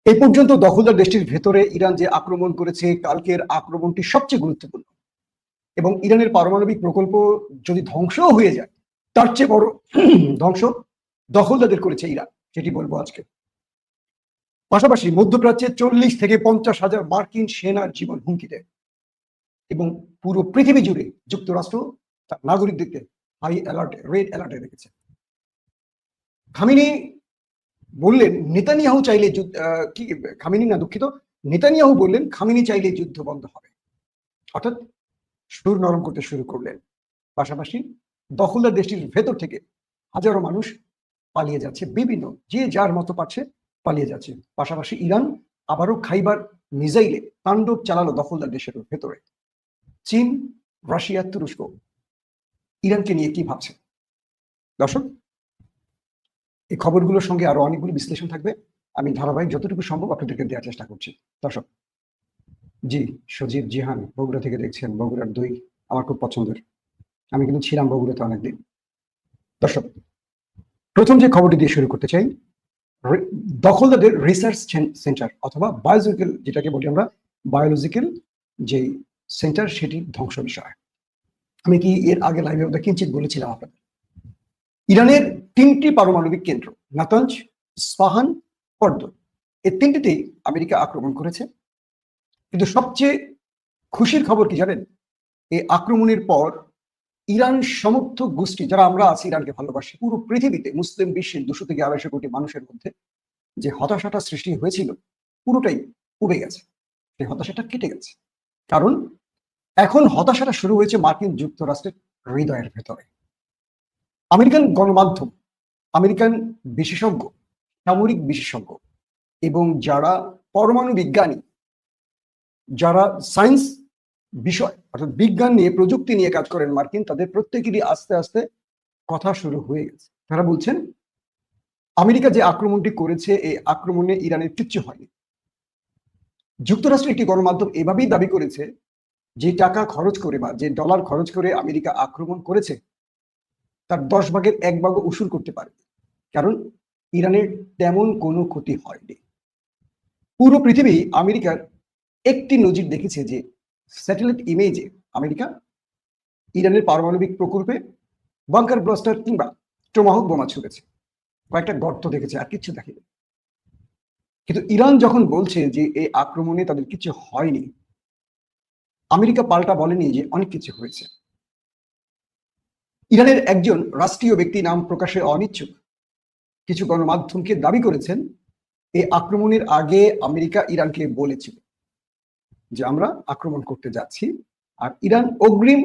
এই পর্যন্ত দখলদার দেশটির ভেতরে ইরান যে আক্রমণ করেছে, কালকের আক্রমণটি সবচেয়ে গুরুত্বপূর্ণ। এবং ইরানের পারমাণবিক প্রকল্প যদি ধ্বংসও হয়ে যায়, তার চেয়ে বড় ধ্বংস দখলদারদের করেছে ইরান, সেটি বলবো আজকে। পাশাপাশি মধ্যপ্রাচ্যে 40 থেকে 50,000 মার্কিন সেনার জীবন হুমকিতে, এবং পুরো পৃথিবী জুড়ে যুক্তরাষ্ট্র তার নাগরিকদেরকে হাই অ্যালার্টে, রেড অ্যালার্টে রেখেছে। খামিনি বললেন নেতানিয়াহু চাইলে খামিনি না, দুঃখিত, নেতানিয়াহু বললেন খামিনি চাইলে যুদ্ধ বন্ধ হবে, অর্থাৎ সুর নরম করতে শুরু করলেন। পাশাপাশি দখলদার দেশটির ভেতর থেকে হাজারো মানুষ পালিয়ে যাচ্ছে, বিভিন্ন যে যার মতো পাচ্ছে পালিয়ে যাচ্ছে। পাশাপাশি ইরান আবারও খাইবার মিসাইলে তাণ্ডব চালালো দখলদার দেশের ভেতরে। চীন, রাশিয়া, তুরস্ক ইরানকে নিয়ে কি ভাবছে? দর্শক, এই খবরগুলোর সঙ্গে আরো অনেকগুলো বিশ্লেষণ থাকবে, আমি ধারাবাহিক যতটুকু সম্ভব আপনাদেরকে দেওয়ার চেষ্টা করছি। দর্শক, জি সজীব জিহান বগুড়া থেকে দেখছেন। বগুড়ার দই আমার খুব পছন্দের, আমি কিন্তু ছিলাম বগুড়াতে অনেকদিন। দর্শক, প্রথম যে খবরটি দিয়ে শুরু করতে চাই, দখলদারদের রিসার্চ সেন্টার অথবা বায়োলজিক্যাল, যেটাকে বলি আমরা বায়োলজিক্যাল যে সেন্টার, সেটি ধ্বংস বিষয়। আমি কি এর আগে লাইভে ওটা কিঞ্চিত বলেছিলাম আপনাদের। ইরানের 3টি পারমাণবিক কেন্দ্র, নাতাঞ্জ, ইস্পাহান, ফর্দো, এই 3টিতেই আমেরিকা আক্রমণ করেছে। কিন্তু সবচেয়ে খুশির খবর কি জানেন? এই আক্রমণের পর ইরান সমর্থক গোষ্ঠী, যারা আমরা আছি ইরানকে ভালোবাসি, পুরো পৃথিবীতে মুসলিম বিশ্বের 200 থেকে 250 কোটি মানুষের মধ্যে যে হতাশাটা সৃষ্টি হয়েছিল, পুরোটাই উবে গেছে। সেই হতাশাটা কেটে গেছে, কারণ এখন হতাশাটা শুরু হয়েছে মার্কিন যুক্তরাষ্ট্রের হৃদয়ের ভেতরে। আমেরিকান গণমাধ্যম, আমেরিকান বিশেষজ্ঞ, সামরিক বিশেষজ্ঞ এবং যারা পরমাণু বিজ্ঞানী, যারা সায়েন্স বিষয় অর্থাৎ বিজ্ঞান নিয়ে, প্রযুক্তি নিয়ে কাজ করেন মার্কিন, তাদের প্রত্যেকেরই আস্তে আস্তে কথা শুরু হয়ে গেছে। তারা বলছেন আমেরিকা যে আক্রমণটি করেছে, এই আক্রমণে ইরানের কিচ্ছু হয়নি। যুক্তরাষ্ট্রের একটি গণমাধ্যম এভাবেই দাবি করেছে যে টাকা খরচ করে বা যে ডলার খরচ করে আমেরিকা আক্রমণ করেছে, তার 10 ভাগের 1 ভাগও উসুল করতে পারে, কারণ ইরানের তেমন কোনো ক্ষতি হয়নি। পুরো পৃথিবী আমেরিকার একটি নজির দেখেছে যে স্যাটেলাইট ইমেজে আমেরিকা ইরানের পারমাণবিক প্রকল্পে বাংকার ব্লাস্টার কিংবা টোমাহক বোমা ছুড়েছে, কয়েকটা গর্ত দেখেছে, আর কিছু দেখেনি। কিন্তু ইরান যখন বলছে যে এই আক্রমণে তাদের কিছু হয়নি, আমেরিকা পাল্টা বলেনি যে অনেক কিছু হয়েছে। ইরানের একজন রাষ্ট্রীয় ব্যক্তি, নাম প্রকাশে অনিচ্ছুক, কিছু গণমাধ্যমকে দাবি করেছেন এই আক্রমণের আগে আমেরিকা ইরানকে বলেছিল যে আমরা আক্রমণ করতে যাচ্ছি, আর ইরান অগ্রিম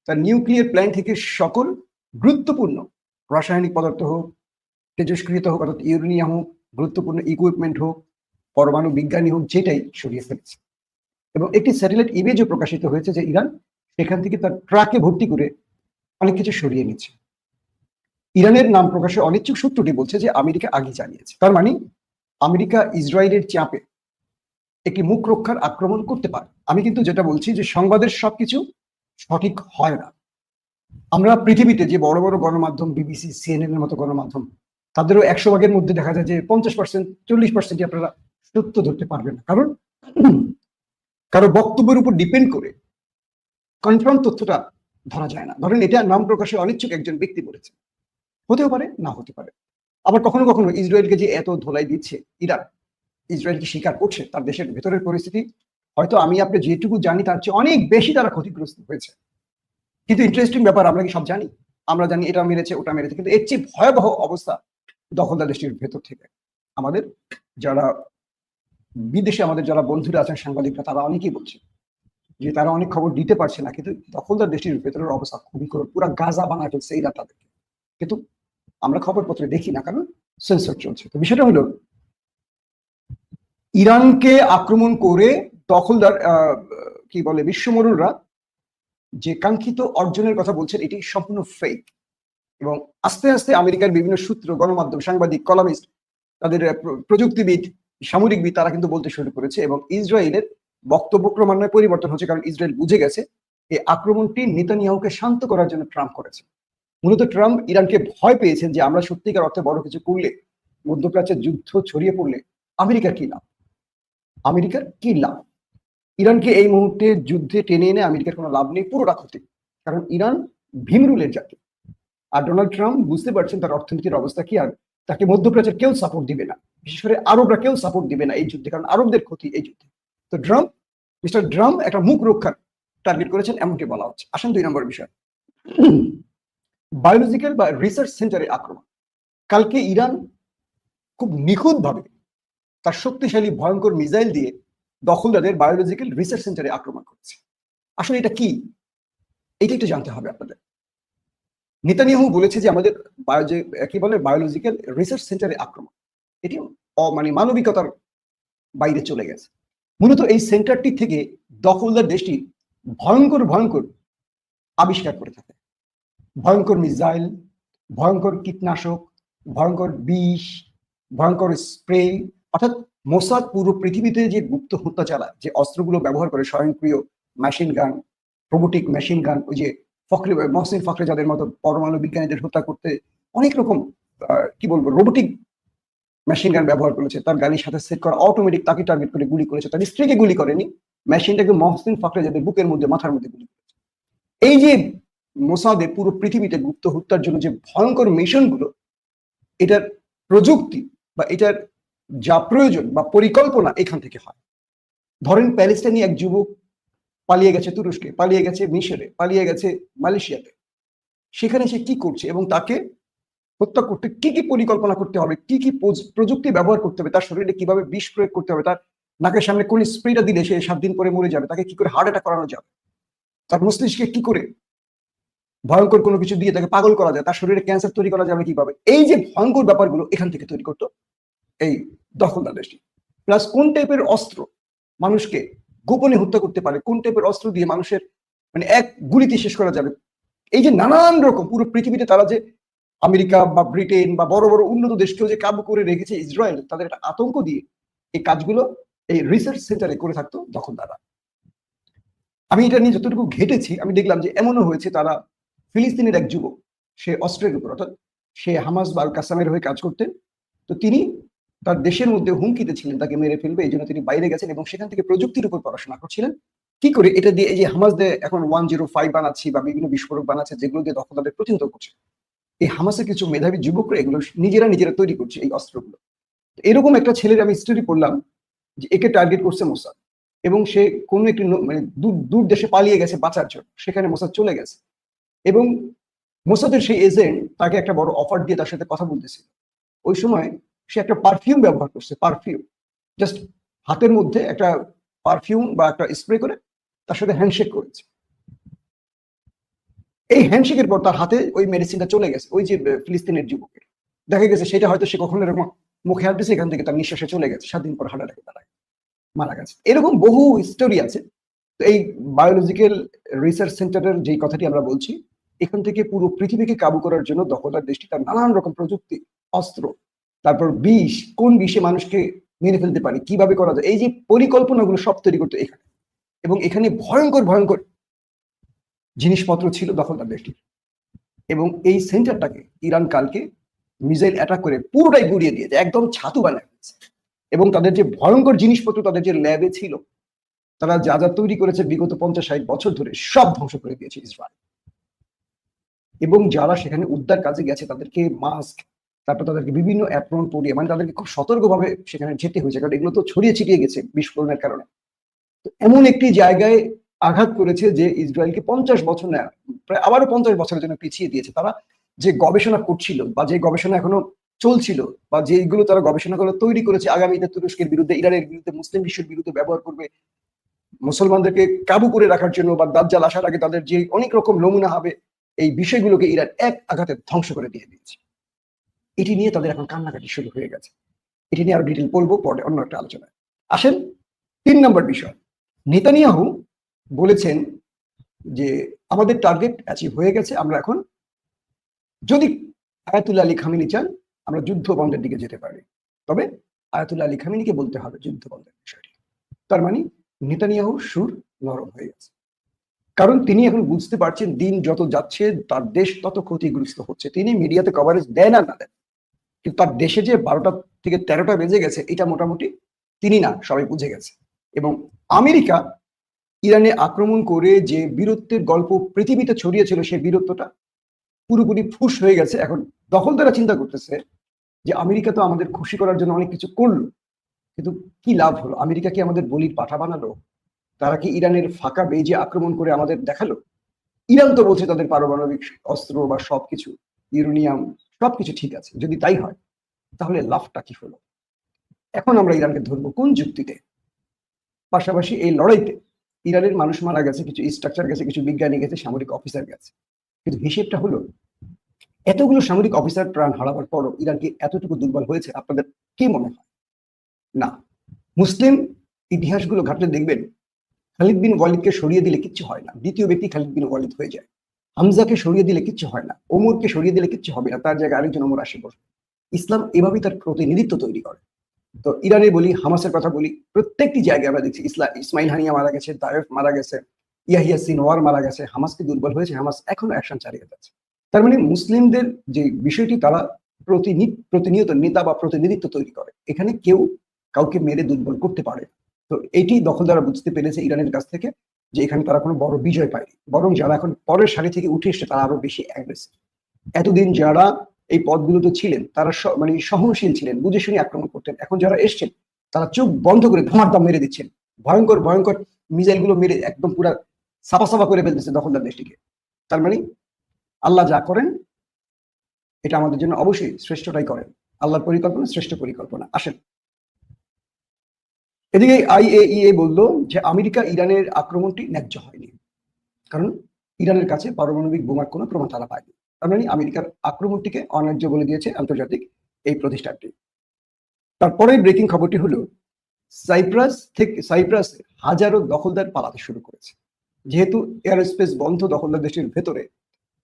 তার নিউক্লিয়ার প্ল্যান্ট থেকে সকল গুরুত্বপূর্ণ রাসায়নিক পদার্থ হোক, তেজস্ক্রিয়তা হোক অর্থাৎ ইউরেনিয়াম হোক, গুরুত্বপূর্ণ ইকুইপমেন্ট হোক, পরমাণু বিজ্ঞানী হোক, যেটাই সরিয়ে ফেলেছে। এবং একটি স্যাটেলাইট ইমেজও প্রকাশিত হয়েছে যে ইরান সেখান থেকে তার ট্রাকে ভর্তি করে অনেক কিছু সরিয়ে নিচ্ছে। ইরানের নাম প্রকাশে অনিচ্ছুক সূত্রটি বলছে যে আমেরিকা আগে জানিয়েছে, তার মানে আমেরিকা ইসরায়েলের চাপে একটি মুখ রক্ষার আক্রমণ করতে পারে। আমি কিন্তু যেটা বলছি যে সংবাদের সবকিছু সঠিক হয় না। আমরা পৃথিবীতে যে বড় বড় গণমাধ্যম, বিবিসি, সিএনএন এর মতো গণমাধ্যম, তাদেরও 100 ভাগের মধ্যে দেখা যায় যে 50%, 40% আপনারা সত্য ধরতে পারবেন না, কারণ কারো বক্তব্যের উপর ডিপেন্ড করে কনফার্ম তথ্যটা ধরা যায় না। ধরেন এটা নাম প্রকাশে অনিচ্ছুক একজন ব্যক্তি বলেছে, হতেও পারে, না হতে পারে। আবার কখনো কখনো ইসরায়েলকে যে এত ধোলাই দিচ্ছে ইরান, ইসরায়েলকে স্বীকার করছে তার দেশের ভেতরের পরিস্থিতি হয়তো আমি আপনি যেটুকু জানি তার চেয়ে অনেক বেশি তারা ক্ষতিগ্রস্ত হয়েছে। কিন্তু ইন্টারেস্টিং ব্যাপার, আমরা কি সব জানি? আমরা জানি এটা মেরেছে, ওটা মেরেছে, কিন্তু এর চেয়ে ভয়াবহ অবস্থা দখলদার দেশটির ভেতর থেকে। আমাদের যারা বিদেশে, আমাদের যারা বন্ধুরা আছেন সাংবাদিকরা, তারা অনেকেই বলছে যে তারা অনেক খবর দিতে পারছে না, কিন্তু দখলদার দেশটির ভেতরের অবস্থা খুবই খারাপ, পুরো গাজা বানায় ফেলছে এরা তাদেরকে। কিন্তু আমরা খবরপত্রে দেখি না, কারণ সেন্সর চলছে। তো বিষয়টা হলো ইরানকে আক্রমণ করে দখলদার কি বলে বিশ্বমরুলরা যে কাঙ্ক্ষিত অর্জনের কথা বলছেন, এটি সম্পূর্ণ ফেক। এবং আস্তে আস্তে আমেরিকার বিভিন্ন সূত্র, গণমাধ্যম, সাংবাদিক, কলামিস্ট, তাদের প্রযুক্তিবিদ, সামরিকবিদ, তারা কিন্তু বলতে শুরু করেছে। এবং ইসরায়েলের বক্তব্য ক্রমান্বয়ে পরিবর্তন হচ্ছে, কারণ ইসরায়েল বুঝে গেছে এই আক্রমণটি নেতানিয়াহুকে শান্ত করার জন্য ট্রাম্প করেছে। মূলত ট্রাম্প ইরানকে ভয় পেয়েছেন যে আমরা সত্যিকার অর্থে বড় কিছু করলে, মধ্যপ্রাচ্যের যুদ্ধ ছড়িয়ে পড়লে আমেরিকার কি লাভ। আমেরিকার কি লাভ? ইরানকে এই মুহূর্তে যুদ্ধে টেনে এনে আমেরিকার কোনো লাভ নেই, পুরোটা ক্ষতি। কারণ ইরান ভীমরুলের জাতি। আর ডোনাল্ড ট্রাম্প বুঝতে পারছেন তার অর্থনীতির অবস্থা কি, আর তাকে মধ্যপ্রাচ্যের কেউ সাপোর্ট দিবে না, বিশেষ করে আরবরা কেউ সাপোর্ট দিবে না এই যুদ্ধে, কারণ আরবদের ক্ষতি এই যুদ্ধে। তো মিস্টার ট্রাম্প একটা মুখ রক্ষার টার্গেট করেছেন এমনটি বলা হচ্ছে। আসেন 2 নম্বর বিষয়, বায়োলজিক্যাল বা রিসার্চ সেন্টারে আক্রমণ। কালকে ইরান খুব নিখুঁতভাবে তার শক্তিশালী ভয়ঙ্কর মিসাইল দিয়ে দখলদারদের বায়োলজিক্যাল রিসার্চ সেন্টারে আক্রমণ করছে। আসলে এটা কি, এটা একটু জানতে হবে আপনাদের। নেতানিয়াহু বলেছে যে আমাদের কি বলে বায়োলজিক্যাল রিসার্চ সেন্টারে আক্রমণ, এটি মানে মানবিকতার বাইরে চলে গেছে। মূলত এই সেন্টারটি থেকে দখলদার দেশটি ভয়ঙ্কর ভয়ঙ্কর আবিষ্কার করে থাকে, ভয়ঙ্কর মিসাইল, ভয়ঙ্কর কীটনাশক, ভয়ঙ্কর বিষ, ভয়ঙ্কর স্প্রে। অর্থাৎ মোসাদ পুরো পৃথিবীতে যে গুপ্ত হত্যা চালায়, যে অস্ত্রগুলো ব্যবহার করে, স্বয়ংক্রিয় machine gun, robotic machine gun, ওই যে মহসিন ফখরে যাদের মতো পরমাণু বিজ্ঞানীদের হত্যা করতে অনেক রকম কি বলবো রোবোটিক মেশিন গান ব্যবহার করেছে, তার গাড়ির সাথে সেট করা অটোমেটিক তাকে টার্গেট করে গুলি করেছে, তার স্ত্রীকে গুলি করেনি, মেশিনটাকে মহসিন ফখরে যাদের বুকের মধ্যে মাথার মধ্যে গুলি করেছে। এই যে মোসাদে পুরো পৃথিবীতে গুপ্ত হত্যার জন্য যে ভয়ঙ্কর মিশনগুলো, এটার প্রযুক্তি বা এটার যা প্রয়োজন বা পরিকল্পনা এখান থেকে হয়। ধরেন প্যালেস্টাইনি এক যুবক পালিয়ে গেছে তুরস্কে, পালিয়ে গেছে মিশরে, পালিয়ে গেছে মালয়েশিয়াতে, সেখানে সে কি করছে এবং তাকে হত্যা করতে কি কি পরিকল্পনা করতে হবে, কি কি প্রযুক্তি ব্যবহার করতে হবে, তার শরীরে কিভাবে বিষ প্রয়োগ করতে হবে, তার নাকের সামনে কোন স্প্রেটা দিলে সে 7 দিন পরে মরে যাবে, তাকে কি করে হার্ট অ্যাটাক করানো যাবে, তার মস্তিষ্কে কি করে ভয়ঙ্কর কোনো কিছু দিয়ে তাকে পাগল করা যায়, তার শরীরে ক্যান্সার তৈরি করা যাবে কিভাবে, এই যে ভয়ঙ্কর ব্যাপারগুলো এখান থেকে তৈরি করতো এই দখলদার দেশটি। প্লাস কোন টাইপের অস্ত্র মানুষকে গোপনে হত্যা করতে পারে, কোন টাইপের অস্ত্র দিয়ে মানুষের মানে এক গুলিতে শেষ করা যাবে, এই যে নানান রকম পুরো পৃথিবীতে তারা যে আমেরিকা বা ব্রিটেন বা বড় বড় উন্নত দেশকেও যে কাবু করে রেখেছে ইসরায়েল, তাদের একটা আতঙ্ক দিয়ে এই কাজগুলো এই রিসার্চ সেন্টারে করে থাকতো দখলদাররা। আমি এটা নিয়ে যতটুকু ঘেটেছি আমি দেখলাম যে এমনও হয়েছে, তারা ফিলিস্তিনের এক যুবক, সে অস্ত্রের উপর অর্থাৎ সে হামাস বা আল কাসামের হয়ে কাজ করতেন, তো তিনি তার দেশের মধ্যে হুমকিতে ছিলেন তাকে মেরে ফেলবে, এই জন্য তিনি বাইরে গেছেন এবং সেখান থেকে প্রযুক্তির উপর পড়াশোনা করছিলেন কি করে এটা দিয়ে এই যে হামাসদের এখন 105 বানাচ্ছি বা বিভিন্ন বিস্ফোরক বানাচ্ছে যেগুলো দিয়ে দখলদারদের প্রতিহত করছে, এই হামাসের কিছু মেধাবী যুবকরা এগুলো নিজেরা তৈরি করছে এই অস্ত্রগুলো। এরকম একটা ছেলের আমি স্টোরি পড়লাম যে একে টার্গেট করছে মোসাদ এবং সে কোনো একটি মানে দূর দেশে পালিয়ে গেছে বাঁচার জন্য, সেখানে মোসাদ চলে গেছে এবং মোসাদের সেই এজেন্ট তাকে একটা বড় অফার দিয়ে তার সাথে কথা বলতেছিল। ওই সময় সে একটা পারফিউম ব্যবহার করছে, পারফিউম জাস্ট হাতের মধ্যে একটা পারফিউম বা একটা স্প্রে করে তার সাথে হ্যান্ডশেক করেছে। এই হ্যান্ডশেকের পর তার হাতে ওই মেডিসিনটা চলে গেছে ওই যে ফিলিস্তিনের যুবকের, দেখা গেছে সেটা হয়তো সে কখনো এরকম মুখে হাত দিয়েছে, এখান থেকে তার নিঃশ্বাসে চলে গেছে, 7 দিন পর হার্ট অ্যাটাকে মারা গেছে। এরকম বহু স্টোরি আছে। তো এই বায়োলজিক্যাল রিসার্চ সেন্টারের যেই কথাটি আমরা বলছি, এখান থেকে পুরো পৃথিবীকে কাবু করার জন্য দখলদার দেশটি তার নানান রকম প্রযুক্তি, অস্ত্র, তারপর বিষ, কোন বিষে মানুষকে মেরে ফেলতে পারে, কিভাবে করা যায়, এই যে পরিকল্পনাগুলো সব তৈরি করতো এখানে। এবং এখানে ভয়ঙ্কর ভয়ঙ্কর জিনিসপত্র ছিল দখলদার দেশটির। এবং এই সেন্টারটাকে ইরান কালকে মিসাইল অ্যাটাক করে পুরোটাই গুড়িয়ে দিয়েছে, একদম ছাতু বানায় ফেলেছে। এবং তাদের যে ভয়ঙ্কর জিনিসপত্র তাদের যে ল্যাবে ছিল, তারা যা যা তৈরি করেছে বিগত 50-60 বছর ধরে সব ধ্বংস করে দিয়েছে ইসরায়েল। এবং যারা সেখানে উদ্ধার কাজে গেছে তাদেরকে মাস্ক, তারপর তাদেরকে বিভিন্ন অ্যাপ্রন পরিয়ে, মানে তাদেরকে খুব সতর্কভাবে সেখানে যেতে হয়েছে, কারণ এগুলো তো ছড়িয়ে ছিটিয়ে গেছে বিস্ফোরণের কারণে। এমন একটি জায়গায় আঘাত করেছে যে ইসরায়েলকে 50 বছর না প্রায় আবারও 50 বছরের জন্য পিছিয়ে দিয়েছে। তারা যে গবেষণা করছিল বা যে গবেষণা এখনো চলছিল বা যেগুলো তারা গবেষণাগুলো তৈরি করেছে আগামীতে তুরস্কের বিরুদ্ধে, ইরানের বিরুদ্ধে, মুসলিম বিশ্বের বিরুদ্ধে ব্যবহার করবে, মুসলমানদেরকে কাবু করে রাখার জন্য বা দাজ্জাল আসার আগে তাদের যে অনেক রকম নমুনা হবে, এই বিষয়গুলোকে ইরান এক আঘাতে ধ্বংস করে দিয়ে দিয়েছে। এটি নিয়ে তাদের এখন কান্নাকাটি শুরু হয়ে গেছে। এটি নিয়ে আরো ডিটেল বলবো পরে অন্য একটা আলোচনায়। আসেন 3 নম্বর বিষয়, নেতানিয়াহু বলেছেন যে আমাদের টার্গেট অ্যাচিভ হয়ে গেছে, আমরা এখন যদি আয়াতুল্লাহ আলী খামেনি চান আমরা যুদ্ধ বন্ধের দিকে যেতে পারি, তবে আয়াতুল্লাহ আলী খামেনিকে বলতে হবে যুদ্ধ বন্ধের বিষয়টি। তার মানে নেতানিয়াহুর সুর নরম হয়ে গেছে, কারণ তিনি এখন বুঝতে পারছেন দিন যত যাচ্ছে তার দেশ তত ক্ষতিগ্রস্ত হচ্ছে। তিনি মিডিয়াতে কভারেজ দেন আর না দেন, কিন্তু তার দেশে যে 12টা থেকে 13টা বেজে গেছে এটা মোটামুটি তিনি না, সবাই বুঝে গেছে। এবং আমেরিকা ইরানে আক্রমণ করে যে বীরত্বের গল্প পৃথিবীতে ছড়িয়েছিল, সেই বীরত্বটা পুরোপুরি ফুস হয়ে গেছে। এখন দখলদাররা চিন্তা করতেছে যে আমেরিকা তো আমাদের খুশি করার জন্য অনেক কিছু করলো, কিন্তু কি লাভ হলো? আমেরিকা কি আমাদের বলির পাঠা বানালো? তারা কি ইরানের ফাঁকা বেজে আক্রমণ করে আমাদের দেখালো? ইরান তো বলছে তাদের পারমাণবিক অস্ত্র বা সবকিছু, ইউরেনিয়াম সবকিছু ঠিক আছে। যদি তাই হয় তাহলে লাভটা কি হলো? এখন আমরা ইরানকে ধরবো কোন যুক্তিতে? পাশাপাশি এই লড়াইতে ইরানের মানুষ মারা গেছে, কিছু স্ট্রাকচার গেছে, কিছু বিজ্ঞানী গেছে, সামরিক অফিসার গেছে, কিন্তু হিসেবটা হলো এতগুলো সামরিক অফিসার প্রাণ হারাবার পরও ইরান কি এতটুকু দুর্বল হয়েছে? আপনাদের কি মনে হয়? না। মুসলিম ইতিহাসগুলো ঘাটলে দেখবেন খালিদ বিন ওয়ালিদকে সরিয়ে দিলে কিচ্ছু হয় না, দ্বিতীয় ব্যক্তি খালিদ বিন ওয়ালিদ হয়ে যায়। হামজাকে সরিয়ে দিলে কিচ্ছু হয় না, ওমরকে সরিয়ে দিলে কিচ্ছু হবে না, তার জায়গায় আরেকজন ওমর আসে বসবে। ইসলাম এভাবেই তার প্রতিনিধিত্ব তৈরি করে। তো ইরানে বলি, হামাসের কথা বলি, প্রত্যেকটি জায়গায় আমরা দেখছি ইসমাইল হানিয়া মারা গেছে, দায়েফ মারা গেছে, ইয়াহিয়া সিনওয়ার মারা গেছে। হামাস কি দুর্বল হয়েছে? হামাস এখনো অ্যাকশন চালিয়ে যাচ্ছে। তার মানে মুসলিমদের যে বিষয়টি, তারা প্রতিনিয়ত নেতা বা প্রতিনিধিত্ব তৈরি করে। এখানে কেউ কাউকে মেরে দুর্বল করতে পারে। তো এটি দখলদাররা বুঝতে পেরেছে ইরানের কাছ থেকে, যে এখানে তারা কোনো বড় বিজয় পায়নি, বরং যারা এখন পরের সারি থেকে উঠে এসছে তারা আরো বেশি অ্যাগ্রেসিভ। এতদিন যারা এই পদগুলোতে ছিলেন তারা মানে সহনশীল ছিলেন, বুঝে শুনে আক্রমণ করতেন। এখন যারা এসছেন তারা চোখ বন্ধ করে ধমারদাম মেরে দিচ্ছেন, ভয়ঙ্কর ভয়ঙ্কর মিসাইল গুলো মেরে একদম পুরা সাফা সাফা করে ফেলতেছে দখলদার দেশটিকে। তার মানে আল্লাহ যা করেন এটা আমাদের জন্য অবশ্যই শ্রেষ্ঠটাই করেন। আল্লাহর পরিকল্পনা শ্রেষ্ঠ পরিকল্পনা। আসেন, এদিকে IAEA বলল যে আমেরিকা ইরানের আক্রমণটি ন্যায্য হয়নি, কারণ ইরানের কাছে পারমাণবিক বোমার কোনো প্রমাণ তারা পায়নি। তার মানে আমেরিকার আক্রমণটিকে অন্যায্য বলে দিয়েছে আন্তর্জাতিক এই প্রতিষ্ঠানটি। তারপরে ব্রেকিং খবরটি হলো সাইপ্রাসে হাজারো দখলদার পালাতে শুরু করেছে। যেহেতু এয়ারস্পেস বন্ধ দখলদার দেশের ভেতরে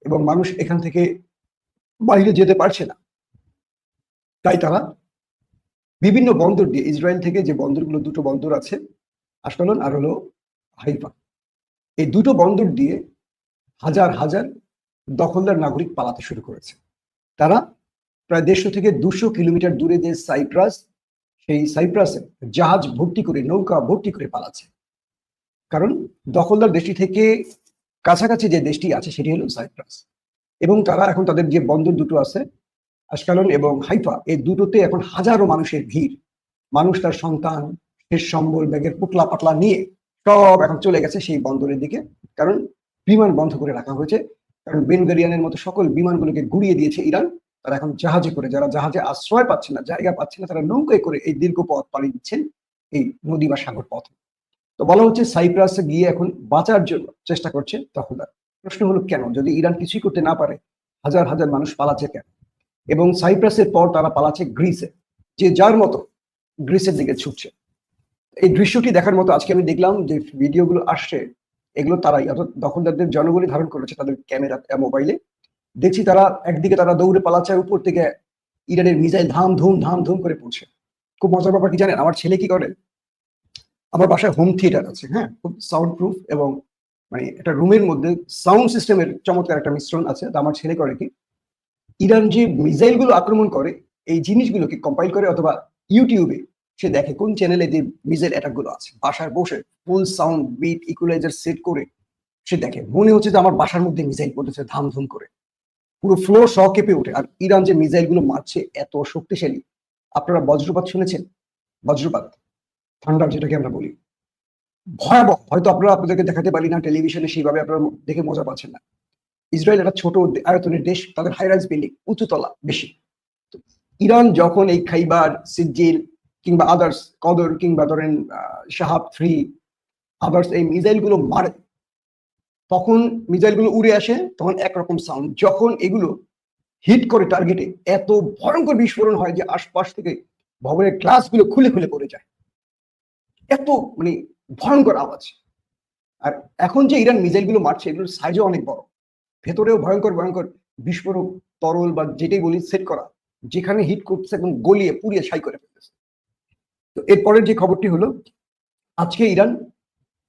এবং মানুষ এখান থেকে বাইরে যেতে পারছে না, তাই তারা বিভিন্ন বন্দর দিয়ে, ইসরায়েল থেকে যে বন্দরগুলো, দুটো বন্দর আছে, আশকালন আর হলো হাইফা, এই দুটো বন্দর দিয়ে হাজার হাজার দখলদার নাগরিক পালাতে শুরু করেছে। তারা প্রায় 150 থেকে 200 কিলোমিটার দূরে যে সাইপ্রাস, সেই সাইপ্রাসে জাহাজ ভর্তি করে, নৌকা ভর্তি করে পালাচ্ছে। কারণ দখলদার দেশটি থেকে কাছাকাছি যে দেশটি আছে সেটি হলো সাইপ্রাস। এবং তারা এখন তাদের যে বন্দর দুটো আছে, আশকালন এবং হাইফা, এই দুটোতে এখন হাজারো মানুষের ভিড়। মানুষ তার সন্তান, শেষ সম্বল, ব্যাগের পুটলা পাটলা নিয়ে সব এখন চলে গেছে সেই বন্দরের দিকে। কারণ বিমান বন্ধ করে রাখা হয়েছে, কারণ বেন গারিয়ানের মতো সকল বিমানগুলোকে গুড়িয়ে দিয়েছে ইরান। তারা এখন জাহাজে করে, যারা জাহাজে আশ্রয় পাচ্ছে না, জায়গা পাচ্ছে না, তারা নৌকায় করে এই দীর্ঘ পথ পাড়ি দিচ্ছেন, এই নদী বা সাগর পথ। তো বলা হচ্ছে সাইপ্রাসে গিয়ে এখন বাঁচার জন্য চেষ্টা করছে দখলদার। প্রশ্ন হলো কেন? যদি ইরান কিছুই করতে না পারে, হাজার হাজার মানুষ পালাচ্ছে কেন? এবং সাইপ্রাসের পর তারা পালাচ্ছে গ্রিসে, যে যার মতো গ্রিসের দিকে ছুটছে। এই দৃশ্যটি দেখার মতো আজকে আমি দেখলাম যে ভিডিওগুলো আসছে, এগুলো তারাই, অর্থাৎ দখলদারদের জনগণই ধারণ করেছে তাদের ক্যামেরা মোবাইলে। দেখছি তারা একদিকে তারা দৌড়ে পালাচ্ছে, উপর থেকে ইরানের মিসাইল ধাম ধুম করে পড়ছে। খুব মজার ব্যাপার কি জানেন? আমার ছেলে কি করে, আমার বাসায় হোম থিয়েটার আছে, হ্যাঁ, খুব সাউন্ড প্রুফ, এবং মানে একটা রুমের মধ্যে সাউন্ড সিস্টেমের চমৎকার একটা মিশ্রণ আছে। তো আমার ছেলে করে কি, ইরান যে মিসাইল গুলো আক্রমণ করে এই জিনিসগুলোকে কম্পাইল করে, অথবা ইউটিউবে সে দেখে কোন চ্যানেলে যে মিসাইল অ্যাটাক গুলো আছে, বাসায় বসে full sound beat equaliser set করে সে দেখে। মনে হচ্ছে যে আমার বাসার মধ্যে মিসাইল পড়তেছে ধাম করে, পুরো ফ্লোর সহ কেঁপে ওঠে। আর ইরান যে মিসাইল গুলো মারছে এত শক্তিশালী। আপনারা বজ্রপাত শুনেছেন? বজ্রপাত, থান্ডার যেটাকে আমরা বলি, ভয়াবহ। হয়তো আপনারা আপনাদেরকে দেখাতে পারি না টেলিভিশনে, সেইভাবে আপনারা দেখে মজা পাচ্ছেন না। ইসরায়েল একটা ছোট আয়তনের দেশ, তাদের হাইরাইজ বিল্ডিং, উঁচুতলা বেশি। ইরান যখন এই খাইবার, সিজিল কিংবা আদার্স, কদর কিংবা ধরেন শাহাব-3 আদার্স এই মিসাইল গুলো মারে, তখন মিসাইল গুলো উড়ে আসে, তখন একরকম সাউন্ড। যখন এগুলো হিট করে টার্গেটে, এত ভয়ঙ্কর বিস্ফোরণ হয় যে আশপাশ থেকে ভবনের গ্লাস গুলো খুলে খুলে পড়ে যায়। এত মানে ভয়ঙ্কর আওয়াজ। আর এখন যে ইরান মিসাইল গুলো মারছে, এগুলোর সাইজও অনেক বড়, ভেতরেও ভয়ঙ্কর ভয়ঙ্কর বিস্ফোরক তরল বা যেটাই বলি সেট করা, যেখানে হিট করতেছে এবং গলিয়ে পুড়িয়ে ছাই করে ফেলতেছে। তো এরপরের যে খবরটি হলো, আজকে ইরান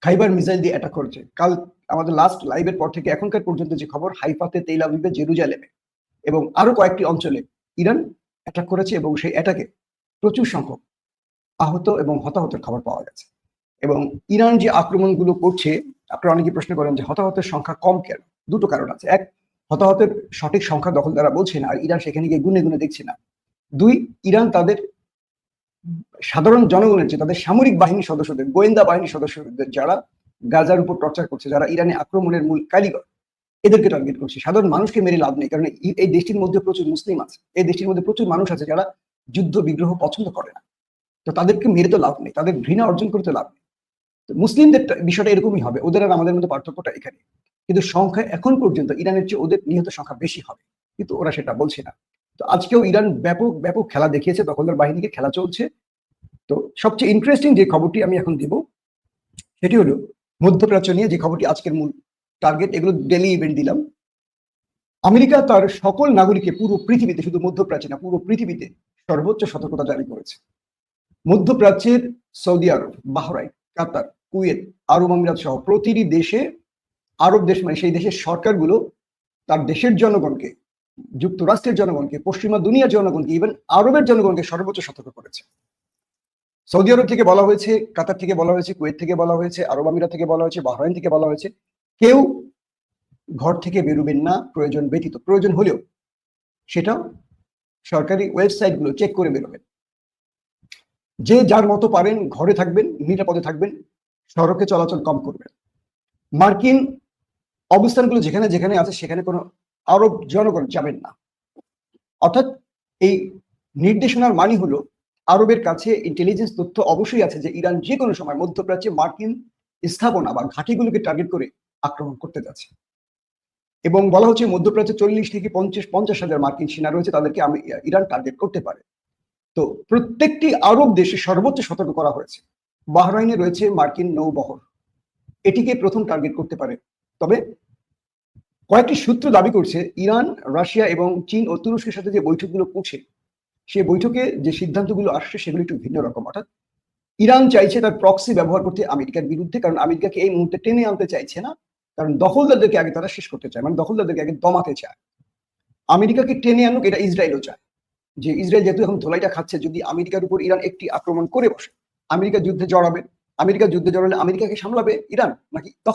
খাইবার মিসাইল দিয়ে অ্যাটাক করেছে। কাল আমাদের লাস্ট লাইভের পর থেকে এখনকার পর্যন্ত যে খবর, হাইফাতে, তেল আবিবে, জেরুজালেমে এবং আরো কয়েকটি অঞ্চলে ইরান অ্যাটাক করেছে, এবং সেই অ্যাটাকে প্রচুর সংখ্যক আহত এবং হতাহতের খবর পাওয়া গেছে। এবং ইরান যে আক্রমণগুলো করছে, আপনারা অনেকেই প্রশ্ন করেন যে হতাহতের সংখ্যা কম কেন? দুটো কারণ আছে। এক, হতাহতের সঠিক সংখ্যা দখলদাররা বলছে না, আর ইরান সেখানে গিয়ে গুনে গুনে দেখছে না। দুই, ইরান তাদের সাধারণ জনগণের যে তাদের সামরিক বাহিনীর সদস্যদের, গোয়েন্দা বাহিনীর সদস্যদের যারা গাজার উপর টর্চার করছে, যারা ইরানে আক্রমণের মূল কারিগর, এদেরকে টার্গেট করছে। সাধারণ মানুষকে মেরে লাভ নেই, কারণ এই দেশটির মধ্যে প্রচুর মুসলিম আছে, এই দেশটির মধ্যে প্রচুর মানুষ আছে যারা যুদ্ধ বিগ্রহ পছন্দ করে না। তো তাদেরকে মেরে তো লাভ নেই, তাদের ঘৃণা অর্জন করতে লাভ নেই। তো মুসলিমদের বিষয়টা এরকমই হবে, ওদের আর আমাদের মধ্যে পার্থক্যটা এখানে। কিন্তু সংখ্যা এখন পর্যন্ত ইরানের চেয়ে ওদের নিহত সংখ্যা বেশি হবে, কিন্তু ওরা সেটা বলছে না। তো আজকেও ইরান ব্যাপক ব্যাপক খেলা দেখিয়েছে, দখলদার বাহিনীকে খেলা চলছে। তো সবচেয়ে ইন্টারেস্টিং যে খবরটি আমি এখন দেব সেটি হলো মধ্যপ্রাচ্য নিয়ে যে খবরটি আজকের মূল টার্গেট। এগুলো ডেলি ইভেন্ট দিলাম। আমেরিকা তার সকল নাগরিককে পুরো পৃথিবীতে, শুধু মধ্যপ্রাচ্যে না, পুরো পৃথিবীতে সর্বোচ্চ সতর্কতা জারি করেছে। মধ্যপ্রাচ্যের সৌদি আরব, বাহরাইন, কাতার, কুয়েত, আরব আমিরাত সহ প্রতিটি দেশে, আরব দেশ মানে সেই দেশের সরকারগুলো তার দেশের জনগণকে, যুক্তরাষ্ট্রের জনগণকে, পশ্চিমা দুনিয়ার জনগণকে, ইভেন আরবের জনগণকে সর্বোচ্চ সতর্ক করেছে। সৌদি আরব থেকে বলা হয়েছে, কাতার থেকে বলা হয়েছে, কুয়েত থেকে বলা হয়েছে, আরব আমিরাত থেকে বলা হয়েছে, বাহরাইন থেকে বলা হয়েছে, কেউ ঘর থেকে বেরোবেন না প্রয়োজন ব্যতীত। প্রয়োজন হলেও সেটাও সরকারি ওয়েবসাইটগুলো চেক করে বেরোবেন। যে যার মতো পারেন ঘরে থাকবেন, নিরাপদে থাকবেন, সড়কে চলাচল কম করবেন। মার্কিন অবস্থানগুলো যেখানে যেখানে আছে সেখানে কোনো আরব জনগণ যাবেন না। অর্থাৎ এই নির্দেশনার মানে হলো আরবের কাছে ইন্টেলিজেন্স তথ্য অবশ্যই আছে যে ইরান যে কোনো সময় মধ্যপ্রাচ্যে মার্কিন স্থাপনা বা ঘাঁটিগুলোকে টার্গেট করে আক্রমণ করতে যাচ্ছে। এবং বলা হচ্ছে মধ্যপ্রাচ্যে 40 থেকে 50 হাজার মার্কিন সেনা রয়েছে, তাদেরকে ইরান টার্গেট করতে পারে। তো প্রত্যেকটি আরব দেশে সর্বোচ্চ সতর্ক করা হয়েছে। বাহরাইনে রয়েছে মার্কিন নৌবহর, এটিকে প্রথম টার্গেট করতে পারে। তবে কয়েকটি সূত্র দাবি করছে ইরান, রাশিয়া এবং চীন ও তুরস্কের সাথে যে বৈঠকগুলো করছে, সে বৈঠকে যে সিদ্ধান্তগুলো আসছে সেগুলো একটু ভিন্ন রকম। অর্থাৎ ইরান চাইছে তার প্রক্সি ব্যবহার করতে আমেরিকার বিরুদ্ধে, কারণ আমেরিকাকে এই মুহূর্তে টেনে আনতে চাইছে না, কারণ দখলদারদেরকে আগে তারা শেষ করতে চায়, মানে দখলদারদেরকে আগে দমাতে চায়। আমেরিকাকে টেনে আনুক এটা ইসরায়েলও চায়, যে ইসরায়েল যেহেতু এখন ধোলাইটা খাচ্ছে, যদি আমেরিকার উপর ইরান একটি আক্রমণ করে বসে, আমেরিকা যুদ্ধে জড়াবে। আমেরিকা যুদ্ধে জড়ালে আমেরিকাকে সামলাবে ইরান নাকি তখন